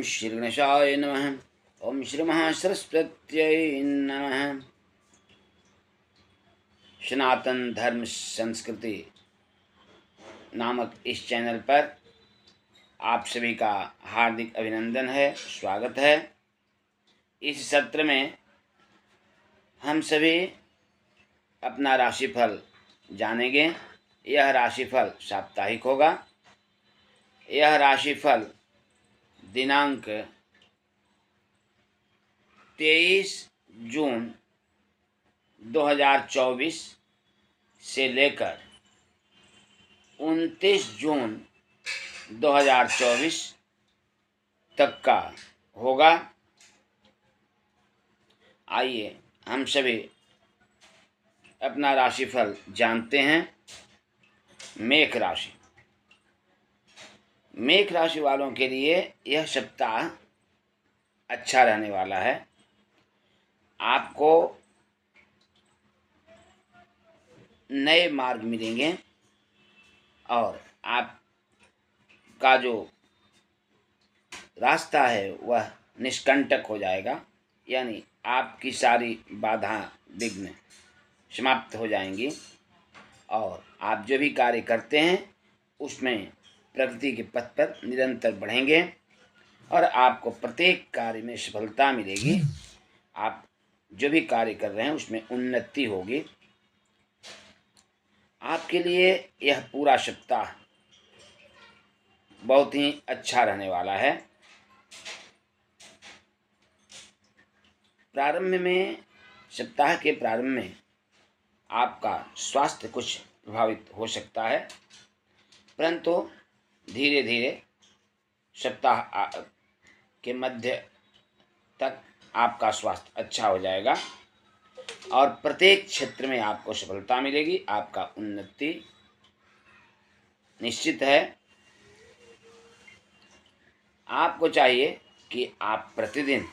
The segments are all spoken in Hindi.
ओम श्री गणेशाय नमः। ओम श्री महासरस्वत्यै नमः। सनातन धर्म संस्कृति नामक इस चैनल पर आप सभी का हार्दिक अभिनंदन है, स्वागत है। इस सत्र में हम सभी अपना राशिफल जानेंगे। यह राशिफल साप्ताहिक होगा। यह राशिफल दिनांक 23 जून 2024 से लेकर 29 जून 2024 तक का होगा। आइए हम सभी अपना राशिफल जानते हैं। मेष राशि। मेष राशि वालों के लिए यह सप्ताह अच्छा रहने वाला है। आपको नए मार्ग मिलेंगे और आपका जो रास्ता है वह निष्कंटक हो जाएगा, यानी आपकी सारी बाधा विघ्न समाप्त हो जाएंगी और आप जो भी कार्य करते हैं उसमें प्रगति के पथ पर निरंतर बढ़ेंगे और आपको प्रत्येक कार्य में सफलता मिलेगी। आप जो भी कार्य कर रहे हैं उसमें उन्नति होगी। आपके लिए यह पूरा सप्ताह बहुत ही अच्छा रहने वाला है। सप्ताह के प्रारंभ में आपका स्वास्थ्य कुछ प्रभावित हो सकता है, परंतु धीरे धीरे सप्ताह के मध्य तक आपका स्वास्थ्य अच्छा हो जाएगा और प्रत्येक क्षेत्र में आपको सफलता मिलेगी। आपका उन्नति निश्चित है। आपको चाहिए कि आप प्रतिदिन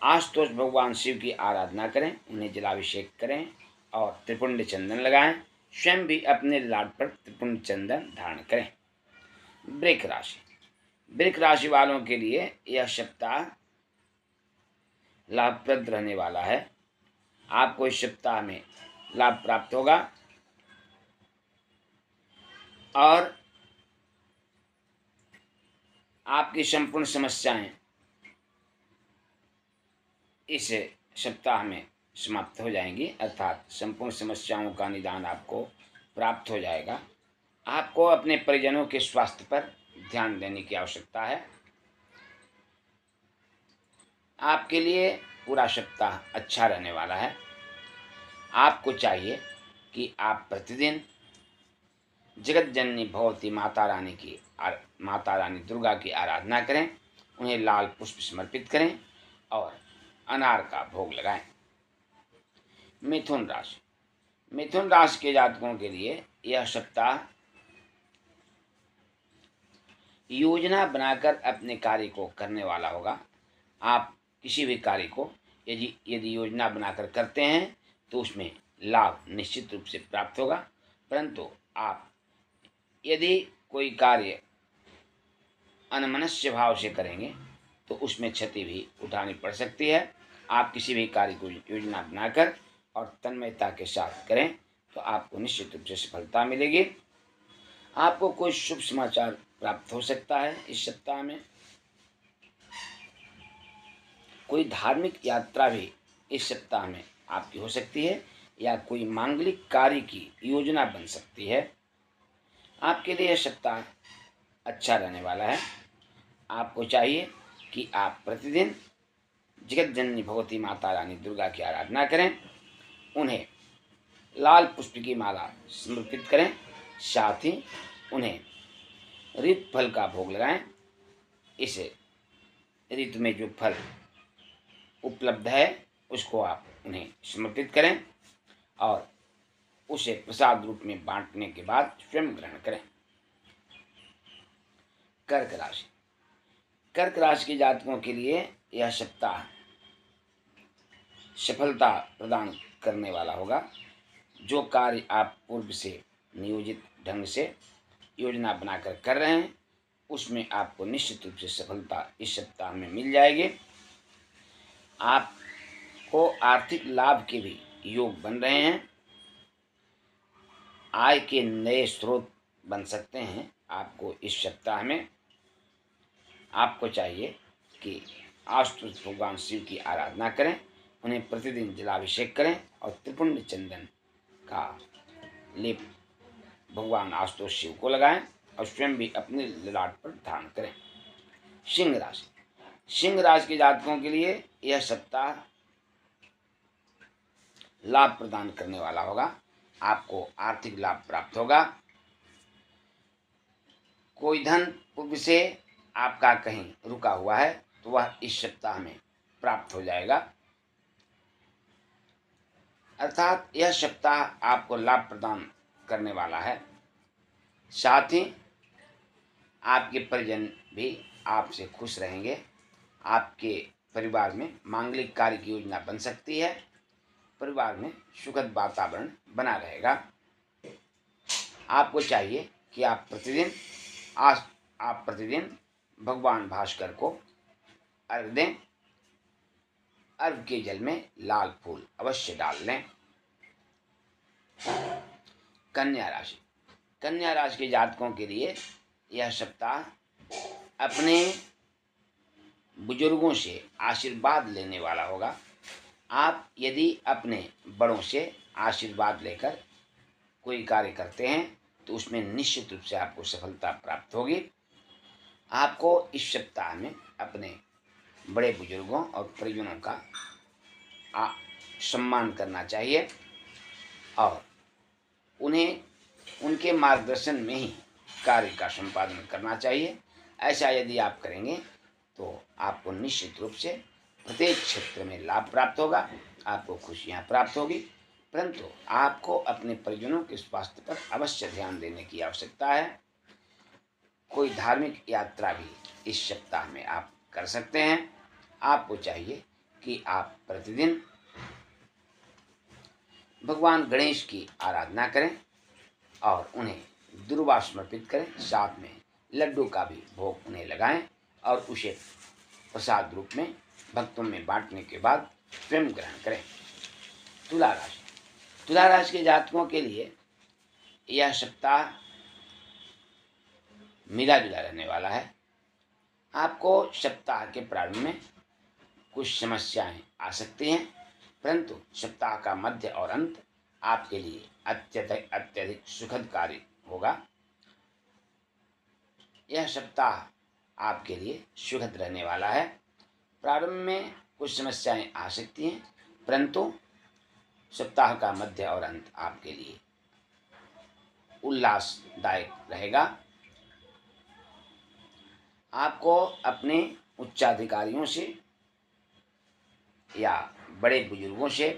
आशुतोष भगवान शिव की आराधना करें, उन्हें जलाभिषेक करें और त्रिपुंड चंदन लगाएं। स्वयं भी अपने लाड पर त्रिपुंड चंदन धारण करें। वृष राशि। वृष राशि वालों के लिए यह सप्ताह लाभप्रद रहने वाला है। आपको इस सप्ताह में लाभ प्राप्त होगा और आपकी संपूर्ण समस्याएं इस सप्ताह में समाप्त हो जाएंगी, अर्थात संपूर्ण समस्याओं का निदान आपको प्राप्त हो जाएगा। आपको अपने परिजनों के स्वास्थ्य पर ध्यान देने की आवश्यकता है। आपके लिए पूरा सप्ताह अच्छा रहने वाला है। आपको चाहिए कि आप प्रतिदिन जगत जननी भगवती माता रानी दुर्गा की आराधना करें, उन्हें लाल पुष्प समर्पित करें और अनार का भोग लगाएं। मिथुन राशि। मिथुन राशि के जातकों के लिए यह सप्ताह योजना बनाकर अपने कार्य को करने वाला होगा। आप किसी भी कार्य को यदि योजना बनाकर करते हैं तो उसमें लाभ निश्चित रूप से प्राप्त होगा, परंतु आप यदि कोई कार्य अनमनस्य भाव से करेंगे तो उसमें क्षति भी उठानी पड़ सकती है। आप किसी भी कार्य को योजना बनाकर और तन्मयता के साथ करें तो आपको निश्चित रूप से सफलता मिलेगी। आपको कोई शुभ समाचार प्राप्त हो सकता है। इस सप्ताह में कोई धार्मिक यात्रा भी इस सप्ताह में आपकी हो सकती है या कोई मांगलिक कार्य की योजना बन सकती है। आपके लिए यह सप्ताह अच्छा रहने वाला है। आपको चाहिए कि आप प्रतिदिन जगत जननी भगवती माता रानी दुर्गा की आराधना करें, उन्हें लाल पुष्प की माला समर्पित करें, साथ ही उन्हें ऋतु फल का भोग लगाएं। इस ऋतु में जो फल उपलब्ध है उसको आप उन्हें समर्पित करें और उसे प्रसाद रूप में बांटने के बाद स्वयं ग्रहण करें। कर्क राशि। कर्क राशि के जातकों के लिए यह सप्ताह सफलता प्रदान करने वाला होगा। जो कार्य आप पूर्व से नियोजित ढंग से योजना बनाकर कर रहे हैं उसमें आपको निश्चित रूप से सफलता इस सप्ताह में मिल जाएगी। आपको आर्थिक लाभ के भी योग बन रहे हैं। आय के नए स्रोत बन सकते हैं आपको इस सप्ताह में। आपको चाहिए कि आशुतोष भगवान शिव की आराधना करें, उन्हें प्रतिदिन जलाभिषेक करें और त्रिपुंड चंदन का लेप भगवान आशुतोष शिव को लगाएं और स्वयं भी अपने ललाट पर धारण करें। सिंह राशि, सिंह राशि के जातकों के लिए यह सप्ताह लाभ प्रदान करने वाला होगा। आपको आर्थिक लाभ प्राप्त होगा। कोई धन पूर्व से आपका कहीं रुका हुआ है तो वह इस सप्ताह में प्राप्त हो जाएगा। अर्थात यह सप्ताह आपको लाभ प्रदान करने वाला है। साथ ही आपके परिजन भी आपसे खुश रहेंगे। आपके परिवार में मांगलिक कार्य की योजना बन सकती है। परिवार में सुखद वातावरण बना रहेगा। आपको चाहिए कि आप प्रतिदिन भगवान भास्कर को अर्घ दें। अर्घ के जल में लाल फूल अवश्य डाल लें। कन्या राशि, कन्या राशि के जातकों के लिए यह सप्ताह अपने बुजुर्गों से आशीर्वाद लेने वाला होगा। आप यदि अपने बड़ों से आशीर्वाद लेकर कोई कार्य करते हैं तो उसमें निश्चित रूप से आपको सफलता प्राप्त होगी। आपको इस सप्ताह में अपने बड़े बुजुर्गों और परिजनों का सम्मान करना चाहिए और उन्हें उनके मार्गदर्शन में ही कार्य का संपादन करना चाहिए। ऐसा यदि आप करेंगे तो आपको निश्चित रूप से प्रत्येक क्षेत्र में लाभ प्राप्त होगा। आपको खुशियाँ प्राप्त होगी, परंतु आपको अपने परिजनों के स्वास्थ्य पर अवश्य ध्यान देने की आवश्यकता है। कोई धार्मिक यात्रा भी इस सप्ताह में आप कर सकते हैं। आपको चाहिए कि आप प्रतिदिन भगवान गणेश की आराधना करें और उन्हें दुर्वा समर्पित करें। साथ में लड्डू का भी भोग उन्हें लगाएं और उसे प्रसाद रूप में भक्तों में बांटने के बाद स्वयं ग्रहण करें। तुला राशि, तुला राशि के जातकों के लिए यह सप्ताह मिला जुला रहने वाला है। आपको सप्ताह के प्रारंभ में कुछ समस्याएं आ सकती हैं, परंतु सप्ताह का मध्य और अंत आपके लिए अत्यधिक सुखद कार्य होगा। यह सप्ताह आपके लिए सुखद रहने वाला है। प्रारंभ में कुछ समस्याएं आ सकती हैं, परंतु सप्ताह का मध्य और अंत आपके लिए उल्लासदायक रहेगा। आपको अपने उच्चाधिकारियों से या बड़े बुजुर्गों से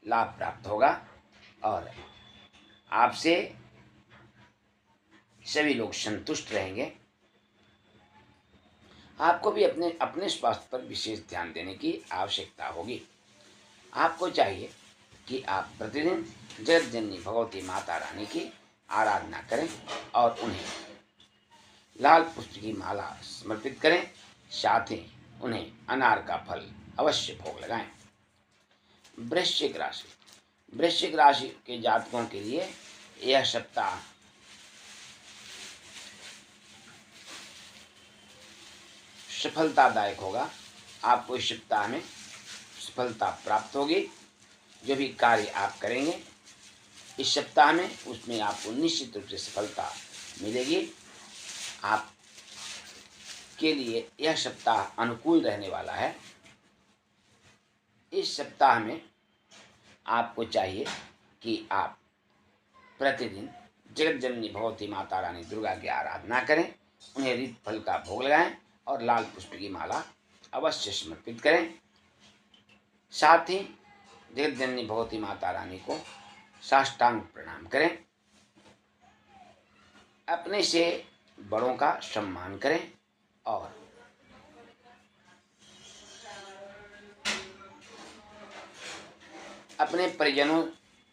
लाभ प्राप्त होगा और आपसे सभी लोग संतुष्ट रहेंगे। आपको भी अपने स्वास्थ्य पर विशेष ध्यान देने की आवश्यकता होगी। आपको चाहिए कि आप प्रतिदिन जगत जननी भगवती माता रानी की आराधना करें और उन्हें लाल पुष्प की माला समर्पित करें। साथ ही उन्हें अनार का फल अवश्य भोग लगाएं। वृश्चिक राशि, वृश्चिक राशि के जातकों के लिए यह सप्ताह सफलतादायक होगा। आपको इस सप्ताह में सफलता प्राप्त होगी। जो भी कार्य आप करेंगे इस सप्ताह में उसमें आपको निश्चित रूप से सफलता मिलेगी। आप के लिए यह सप्ताह अनुकूल रहने वाला है। इस सप्ताह में आपको चाहिए कि आप प्रतिदिन जगत जननी भगवती माता रानी दुर्गा की आराधना करें, उन्हें रीत फल का भोग लगाएं और लाल पुष्प की माला अवश्य समर्पित करें। साथ ही जगत जननी भगवती माता रानी को साष्टांग प्रणाम करें। अपने से बड़ों का सम्मान करें और अपने परिजनों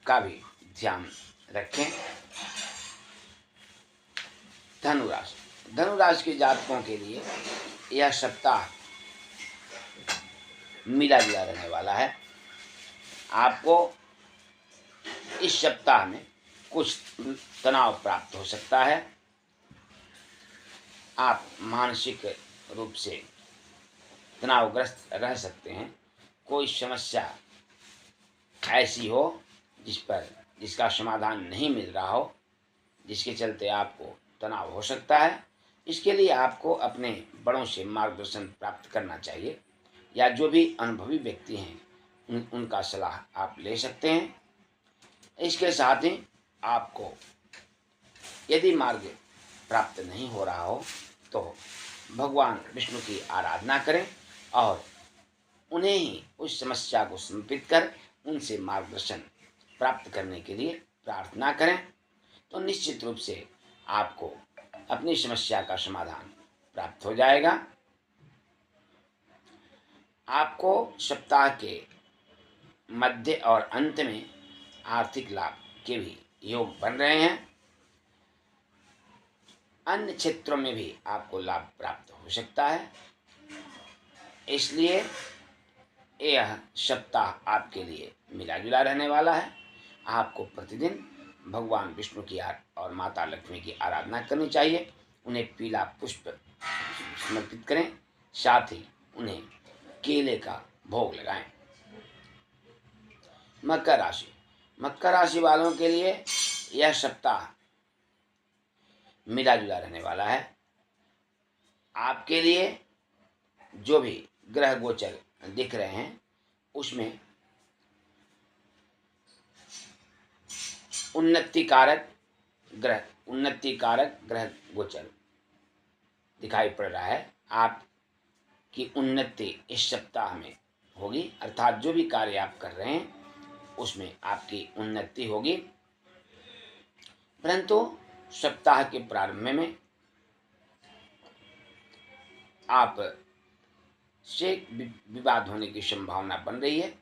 का भी ध्यान रखें। धनु राशि, धनु राशि के जातकों के लिए यह सप्ताह मिला जुला रहने वाला है। आपको इस सप्ताह में कुछ तनाव प्राप्त हो सकता है। आप मानसिक रूप से तनावग्रस्त रह सकते हैं। कोई समस्या ऐसी हो जिसका समाधान नहीं मिल रहा हो, जिसके चलते आपको तनाव हो सकता है। इसके लिए आपको अपने बड़ों से मार्गदर्शन प्राप्त करना चाहिए, या जो भी अनुभवी व्यक्ति हैं उनका सलाह आप ले सकते हैं। इसके साथ ही आपको यदि मार्ग प्राप्त नहीं हो रहा हो तो भगवान विष्णु की आराधना करें और उन्हें ही उस समस्या को समर्पित कर उनसे मार्गदर्शन प्राप्त करने के लिए प्रार्थना करें, तो निश्चित रूप से आपको अपनी समस्या का समाधान प्राप्त हो जाएगा। आपको सप्ताह के मध्य और अंत में आर्थिक लाभ के भी योग बन रहे हैं। अन्य क्षेत्रों में भी आपको लाभ प्राप्त हो सकता है। इसलिए यह सप्ताह आपके लिए मिला जुला रहने वाला है। आपको प्रतिदिन भगवान विष्णु की और माता लक्ष्मी की आराधना करनी चाहिए। उन्हें पीला पुष्प समर्पित करें, साथ ही उन्हें केले का भोग लगाएं। मकर राशि, मकर राशि वालों के लिए यह सप्ताह मिला जुला रहने वाला है। आपके लिए जो भी ग्रह गोचर दिख रहे हैं उसमें उन्नति कारक ग्रह गोचर दिखाई पड़ रहा है। आपकी उन्नति इस सप्ताह में होगी, अर्थात जो भी कार्य आप कर रहे हैं उसमें आपकी उन्नति होगी। परंतु सप्ताह के प्रारंभ में आप से विवाद होने की संभावना बन रही है।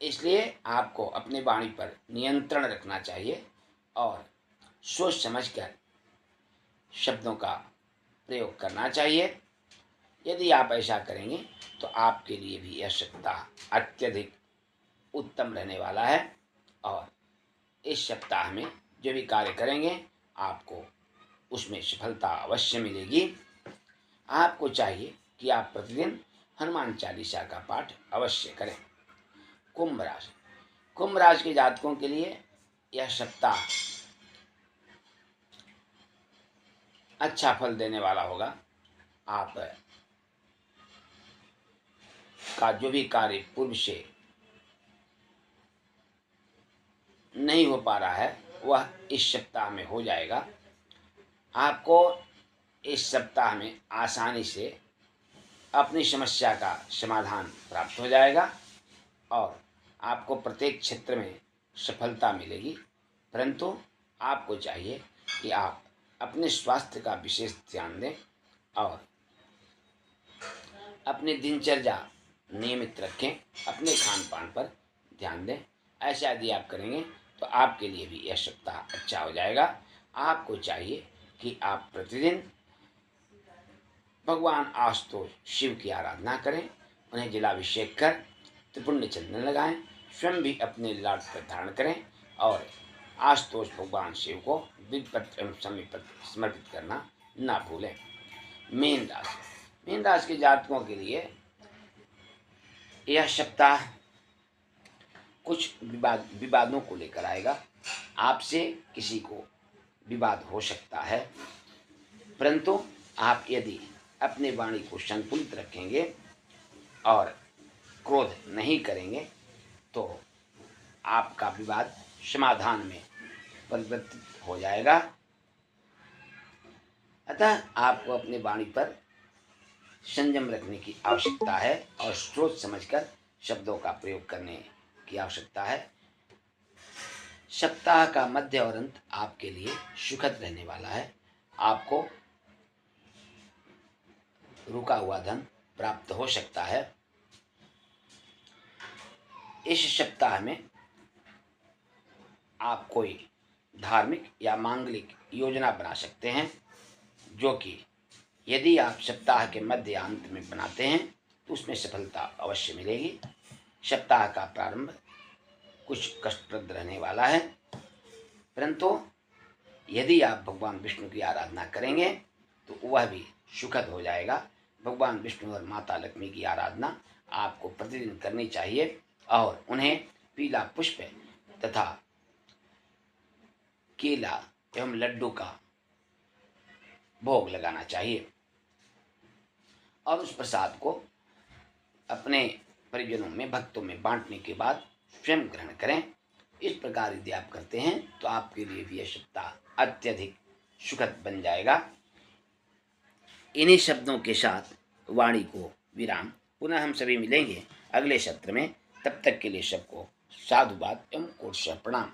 इसलिए आपको अपनी वाणी पर नियंत्रण रखना चाहिए और सोच समझकर शब्दों का प्रयोग करना चाहिए। यदि आप ऐसा करेंगे तो आपके लिए भी यह सप्ताह अत्यधिक उत्तम रहने वाला है और इस सप्ताह में जो भी कार्य करेंगे आपको उसमें सफलता अवश्य मिलेगी। आपको चाहिए कि आप प्रतिदिन हनुमान चालीसा का पाठ अवश्य करें। कुंभ राशि, कुंभ राशि के जातकों के लिए यह सप्ताह अच्छा फल देने वाला होगा। आप का जो भी कार्य पूर्व से नहीं हो पा रहा है वह इस सप्ताह में हो जाएगा। आपको इस सप्ताह में आसानी से अपनी समस्या का समाधान प्राप्त हो जाएगा और आपको प्रत्येक क्षेत्र में सफलता मिलेगी। परंतु आपको चाहिए कि आप अपने स्वास्थ्य का विशेष ध्यान दें और अपनी दिनचर्या नियमित रखें, अपने खान पान पर ध्यान दें। ऐसा यदि आप करेंगे तो आपके लिए भी यह सप्ताह अच्छा हो जाएगा। आपको चाहिए कि आप प्रतिदिन भगवान आशुतोष शिव की आराधना करें, उन्हें जलाभिषेक कर त्रिपुण्य चंदन लगाएं, स्वयं भी अपने लाड पर धारण करें और आशुतोष भगवान शिव को बिल्वपत्र एवं समीपत्र समर्पित करना ना भूलें। मीन राशि, मीन राशि के जातकों के लिए यह सप्ताह कुछ विवादों को लेकर आएगा। आपसे किसी को विवाद हो सकता है, परंतु आप यदि अपने वाणी को संतुलित रखेंगे और क्रोध नहीं करेंगे तो आपका विवाद समाधान में परिवर्तित हो जाएगा। अतः आपको अपनी वाणी पर संयम रखने की आवश्यकता है और सोच समझकर शब्दों का प्रयोग करने की आवश्यकता है। सप्ताह का मध्य और अंत आपके लिए सुखद रहने वाला है। आपको रुका हुआ धन प्राप्त हो सकता है। इस सप्ताह में आप कोई धार्मिक या मांगलिक योजना बना सकते हैं, जो कि यदि आप सप्ताह के मध्य या अंत में बनाते हैं तो उसमें सफलता अवश्य मिलेगी। सप्ताह का प्रारंभ कुछ कष्टप्रद रहने वाला है, परंतु यदि आप भगवान विष्णु की आराधना करेंगे तो वह भी सुखद हो जाएगा। भगवान विष्णु और माता लक्ष्मी की आराधना आपको प्रतिदिन करनी चाहिए और उन्हें पीला पुष्प तथा केला एवं लड्डू का भोग लगाना चाहिए और उस प्रसाद को अपने परिजनों में, भक्तों में बांटने के बाद स्वयं ग्रहण करें। इस प्रकार यदि आप करते हैं तो आपके लिए भी यह सप्ताह अत्यधिक सुखद बन जाएगा। इन्हीं शब्दों के साथ वाणी को विराम। पुनः हम सभी मिलेंगे अगले सत्र में। तब तक के लिए सबको साधुवाद एवं कोटि प्रणाम।